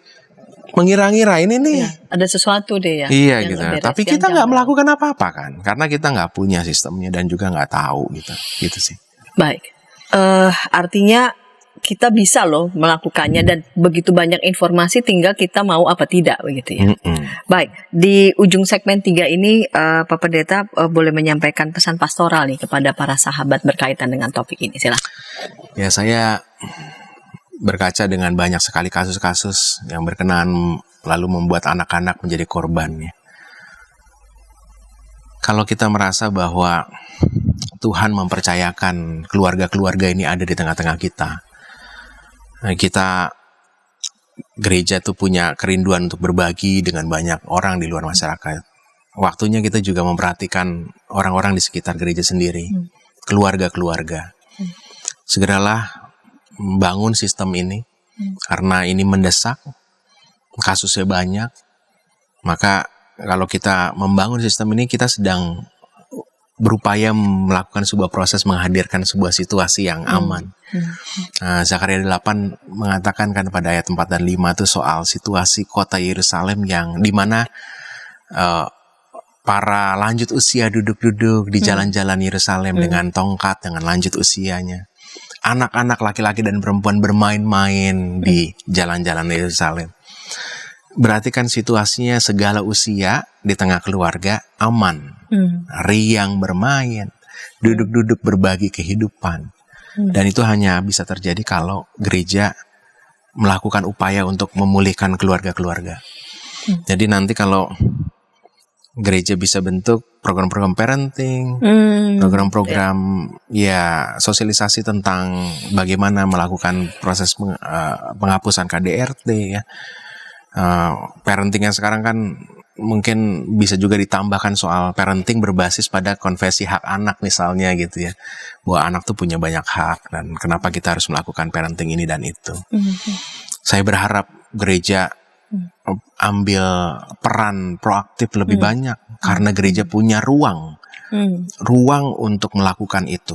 mengira-ngira ini nih ada sesuatu deh ya. Iya gitu. Tapi kita nggak melakukan apa-apa kan, karena kita nggak punya sistemnya dan juga nggak tahu gitu sih. Baik, artinya kita bisa loh melakukannya dan begitu banyak informasi, tinggal kita mau apa tidak begitu ya. Baik, di ujung segmen 3 ini Pak Pendeta boleh menyampaikan pesan pastoral nih kepada para sahabat berkaitan dengan topik ini, silakan. Ya, saya berkaca dengan banyak sekali kasus-kasus yang berkenaan lalu membuat anak-anak menjadi korban ya. Kalau kita merasa bahwa Tuhan mempercayakan keluarga-keluarga ini ada di tengah-tengah kita, kita gereja tuh punya kerinduan untuk berbagi dengan banyak orang di luar masyarakat. Waktunya kita juga memperhatikan orang-orang di sekitar gereja sendiri, keluarga-keluarga. Segeralah membangun sistem ini, karena ini mendesak, kasusnya banyak. Maka kalau kita membangun sistem ini, kita sedang berupaya melakukan sebuah proses menghadirkan sebuah situasi yang aman. Zakaria 8 mengatakan kan pada ayat 4 dan 5 itu soal situasi kota Yerusalem yang dimana para lanjut usia duduk-duduk di jalan-jalan Yerusalem dengan tongkat, dengan lanjut usianya. Anak-anak laki-laki dan perempuan bermain-main di jalan-jalan Yerusalem. Berarti kan situasinya segala usia di tengah keluarga aman. Riang bermain, duduk-duduk berbagi kehidupan. Dan itu hanya bisa terjadi kalau gereja melakukan upaya untuk memulihkan keluarga-keluarga. Jadi nanti kalau gereja bisa bentuk program-program parenting, program-program ya sosialisasi tentang bagaimana melakukan proses penghapusan KDRT ya. Parentingnya sekarang kan mungkin bisa juga ditambahkan soal parenting berbasis pada konvensi hak anak misalnya gitu ya. Bahwa anak tuh punya banyak hak dan kenapa kita harus melakukan parenting ini dan itu. Saya berharap gereja ambil peran proaktif lebih banyak karena gereja punya ruang untuk melakukan itu.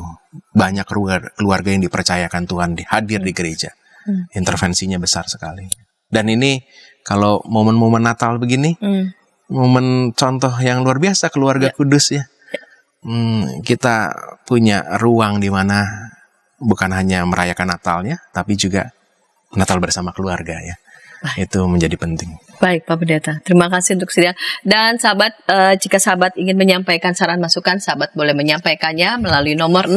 Banyak keluarga yang dipercayakan Tuhan hadir di gereja. Intervensinya besar sekali. Dan ini kalau momen-momen Natal begini, momen contoh yang luar biasa keluarga kudus ya. Kita punya ruang di mana bukan hanya merayakan Natalnya, tapi juga Natal bersama keluarga ya. Itu menjadi penting. Baik Pak Pendeta, terima kasih untuk sedia. Dan sahabat, jika sahabat ingin menyampaikan saran masukan, sahabat boleh menyampaikannya melalui nomor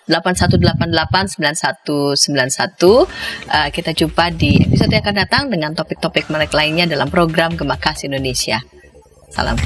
0812-8188-9191. Kita jumpa di episode yang akan datang dengan topik-topik menarik lainnya dalam program Gema Kasih Indonesia. Salam.